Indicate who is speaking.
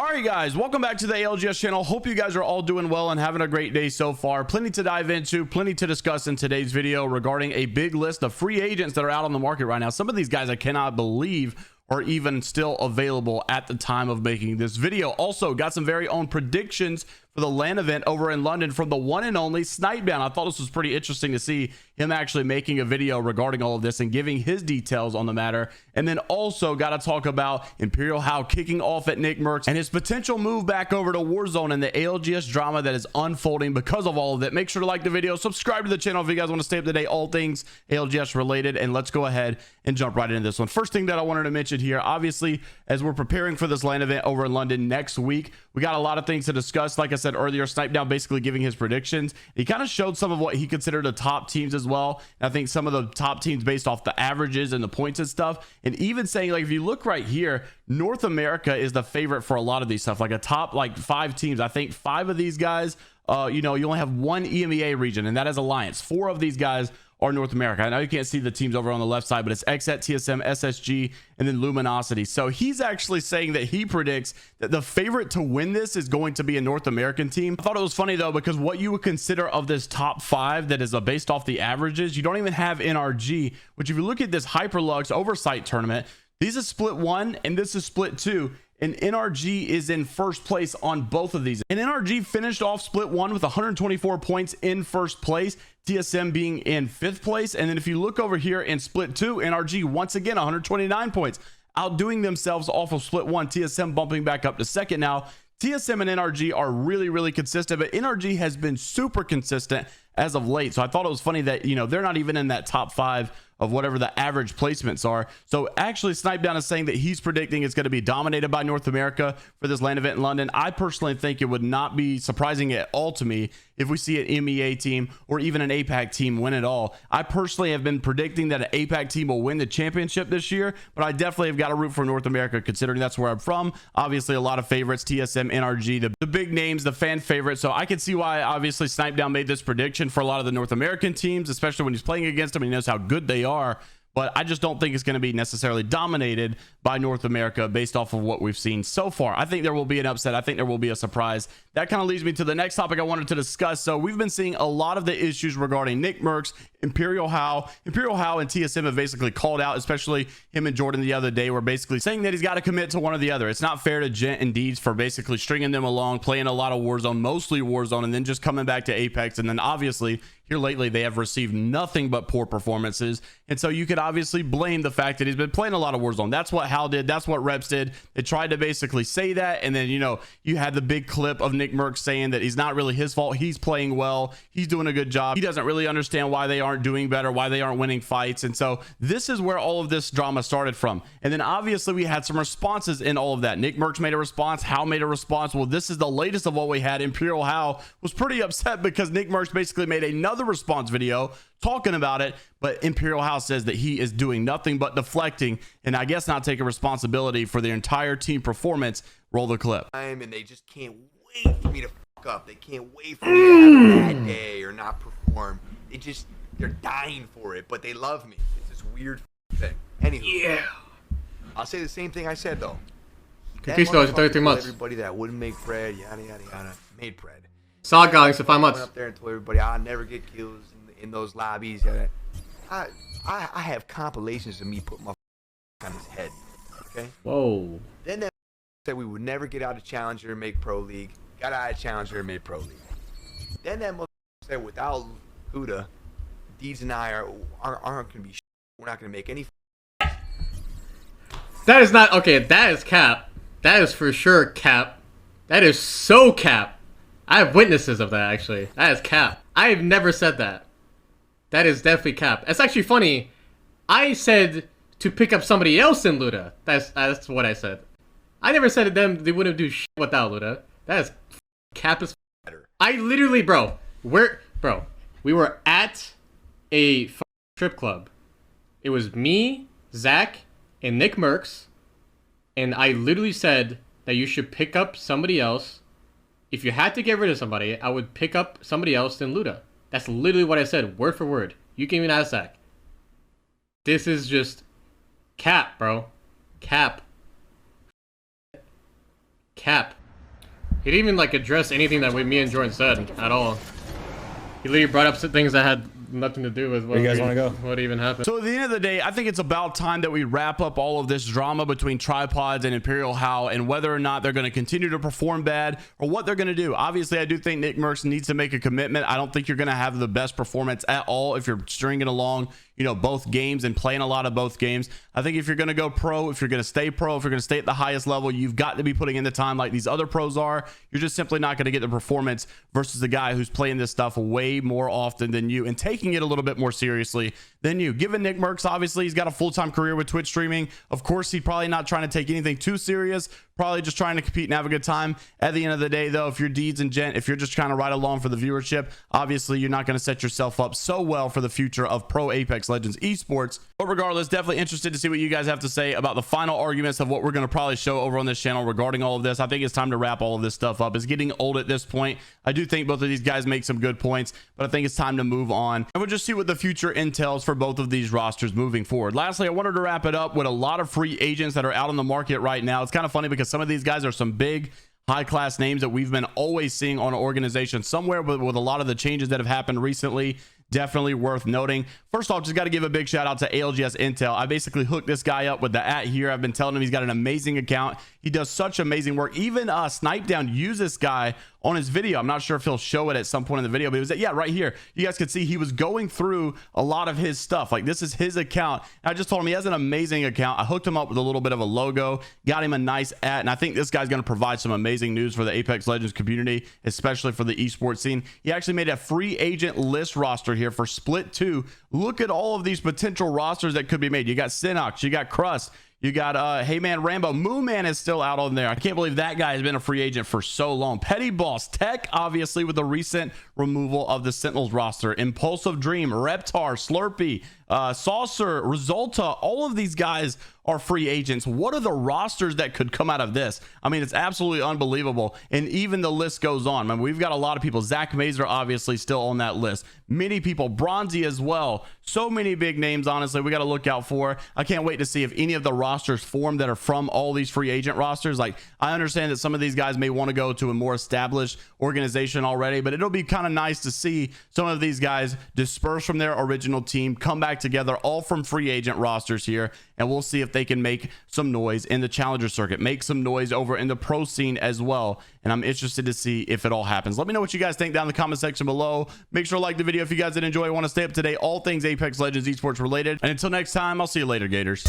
Speaker 1: Alright guys, welcome back to the ALGS channel. Hope you guys are all doing well and having a great day so far. Plenty to dive into, plenty to discuss in today's video regarding a big list of free agents that are out on the market right now. Some of these guys I cannot believe are even still available at the time of making this video. Also got some very own predictions for the LAN event over in London from the one and only Snipedown. I thought this was pretty interesting to see him actually making a video regarding all of this and giving his details on the matter. And then also got to talk about ImperialHal kicking off at Nickmercs and his potential move back over to Warzone and the ALGS drama that is unfolding because of all of that. Make sure to like the video, subscribe to the channel if you guys want to stay up to date, all things ALGS related. And let's go ahead and jump right into this one. First thing that I wanted to mention here, obviously, as we're preparing for this LAN event over in London next week, we got a lot of things to discuss. Like I said earlier, Snipedown basically giving his predictions. He kind of showed some of what he considered the top teams as well. And I think some of the top teams based off the averages and the points and stuff. And even saying, like, if you look right here, North America is the favorite for a lot of these stuff. Like a top, like 5 teams. I think 5 of these guys, you know, you only have one EMEA region, and that is Alliance. 4 of these guys are North America. I know you can't see the teams over on the left side, but it's XET, TSM, SSG, and then Luminosity. So he's actually saying that he predicts that the favorite to win this is going to be a North American team. I thought it was funny though, because what you would consider of this top 5 that is based off the averages, you don't even have NRG, which if you look at this Hyperlux Oversight tournament, these is split 1 and this is split 2. And NRG is in first place on both of these. And NRG finished off split 1 with 124 points in first place, TSM being in 5th place. And then if you look over here in split 2, NRG once again 129 points, outdoing themselves off of split 1, TSM bumping back up to 2nd now. TSM and NRG are really consistent, but NRG has been super consistent as of late. So I thought it was funny that, you know, they're not even in that top 5 of whatever the average placements are. So actually Snipedown is saying that he's predicting it's going to be dominated by North America for this LAN event in London. I personally think it would not be surprising at all to me if we see an MEA team or even an APAC team win it all. I personally have been predicting that an APAC team will win the championship this year, but I definitely have got to root for North America considering that's where I'm from. Obviously a lot of favorites, TSM, NRG, the big names, the fan favorites. So I can see why obviously Snipedown made this prediction for a lot of the North American teams, especially when he's playing against them and he knows how good they are. But I just don't think it's going to be necessarily dominated by North America based off of what we've seen so far. I think there will be an upset. I think there will be a surprise. That kind of leads me to the next topic I wanted to discuss. So we've been seeing a lot of the issues regarding Nickmercs, ImperialHal and TSM have basically called out, especially him and Jordan the other day, were basically saying that he's got to commit to one or the other. It's not fair to Gent and Deeds for basically stringing them along, playing a lot of Warzone, mostly Warzone, and then just coming back to Apex. And then obviously here lately they have received nothing but poor performances, and so you could obviously blame the fact that he's been playing a lot of Warzone. That's what Hal did, that's what Reps did. They tried to basically say that, and then, you know, you had the big clip of Nickmercs saying that he's not really his fault, he's playing well, he's doing a good job, he doesn't really understand why they aren't doing better, why they aren't winning fights. And so this is where all of this drama started from. And then obviously we had some responses in all of that. Nickmercs made a response, Hal made a response. Well, this is the latest of what we had. ImperialHal was pretty upset because Nickmercs basically made another response video talking about it, but ImperialHal says that he is doing nothing but deflecting and I guess not taking responsibility for the entire team performance. Roll the clip.
Speaker 2: And they just can't wait for me to fuck up. They can't wait for me to have a bad day or not perform. They're dying for it, but they love me. It's this weird thing. Anyway, yeah, I'll say the same thing I said though.
Speaker 3: Conquistador in 33 months.
Speaker 2: Everybody that wouldn't make bread, yada yada yada, made bread.
Speaker 3: Saga guys for 5 months.
Speaker 2: Went up there and told everybody I'll never get kills in those lobbies. I have compilations of me putting my on his head. Okay.
Speaker 3: Whoa.
Speaker 2: Then that said we would never get out of Challenger and make Pro League. Got out of Challenger and made Pro League. Then that said without Huda, Deeds and I aren't going to be. We're not going to make any.
Speaker 3: That is not okay. That is cap. That is for sure cap. That is so cap. I have witnesses of that, actually. That is cap. I have never said that. That is definitely cap. It's actually funny. I said to pick up somebody else in Luda. That's what I said. I never said to them they wouldn't do shit without Luda. That is cap as better. I literally, bro, we were at a strip club. It was me, Zach, and Nickmercs, and I literally said that you should pick up somebody else. If you had to get rid of somebody, I would pick up somebody else than Luda. That's literally what I said, word for word. You can even ask Zach. This is just cap, bro. Cap. Cap. He didn't even like address anything that me and Jordan said at all. He literally brought up some things that had nothing to do with what
Speaker 4: Where you guys want to go?
Speaker 3: What even happened.
Speaker 1: So at the end of the day, I think it's about time that we wrap up all of this drama between Tripods and ImperialHal and whether or not they're going to continue to perform bad or what they're going to do. Obviously, I do think Nickmercs needs to make a commitment. I don't think you're going to have the best performance at all if you're stringing along, you know, both games and playing a lot of both games. I think if you're going to go pro, if you're going to stay pro, if you're going to stay at the highest level, you've got to be putting in the time like these other pros are. You're just simply not going to get the performance versus the guy who's playing this stuff way more often than you and taking it a little bit more seriously than you. Given Nickmercs, obviously, he's got a full-time career with Twitch streaming. Of course, he's probably not trying to take anything too serious, probably just trying to compete and have a good time. At the end of the day, though, if you're Deeds and Gent, if you're just trying to ride along for the viewership, obviously, you're not going to set yourself up so well for the future of Pro Apex Legends esports. But regardless, definitely interested to see what you guys have to say about the final arguments of what we're going to probably show over on this channel regarding all of this. I think it's time to wrap all of this stuff up. It's getting old at this point. I do think both of these guys make some good points, but I think it's time to move on. And we'll just see what the future entails for both of these rosters moving forward. Lastly, I wanted to wrap it up with a lot of free agents that are out on the market right now. It's kind of funny because some of these guys are some big high-class names that we've been always seeing on an organization somewhere, but with a lot of the changes that have happened recently, definitely worth noting. First off, just got to give a big shout out to ALGS Intel. I basically hooked this guy up with the @ here. I've been telling him he's got an amazing account. He does such amazing work. Even Snipe Down used this guy on his video. I'm not sure if he'll show it at some point in the video, but it was, yeah, right here. You guys could see he was going through a lot of his stuff. Like, this is his account. And I just told him he has an amazing account. I hooked him up with a little bit of a logo, got him a nice @ and I think this guy's going to provide some amazing news for the Apex Legends community, especially for the esports scene. He actually made a free agent list roster here for Split 2. Look at all of these potential rosters that could be made. You got Sinox, you got Crust, you got Hey Man Rambo. Moon Man is still out on there. I can't believe that guy has been a free agent for so long. Petty Boss Tech, obviously, with the recent removal of the Sentinels roster. Impulsive Dream, Reptar, Slurpee, Saucer, Resulta. All of these guys are free agents. What are the rosters that could come out of this? I mean, it's absolutely unbelievable. And even the list goes on. I mean, we've got a lot of people. Zach Mazer, obviously, still on that list. Many people. Bronzy as well. So many big names, honestly, we got to look out for. I can't wait to see if any of the rosters form that are from all these free agent rosters. Like, I understand that some of these guys may want to go to a more established organization already, but it'll be kind of nice to see some of these guys disperse from their original team, come back together, all from free agent rosters here, and we'll see if they can make some noise in the challenger circuit, make some noise over in the pro scene as well. And I'm interested to see if it all happens. Let me know what you guys think down in the comment section below. Make sure to like the video if you guys did enjoy. Want to stay up to date, all things Apex Legends esports related. And until next time, I'll see you later, Gators.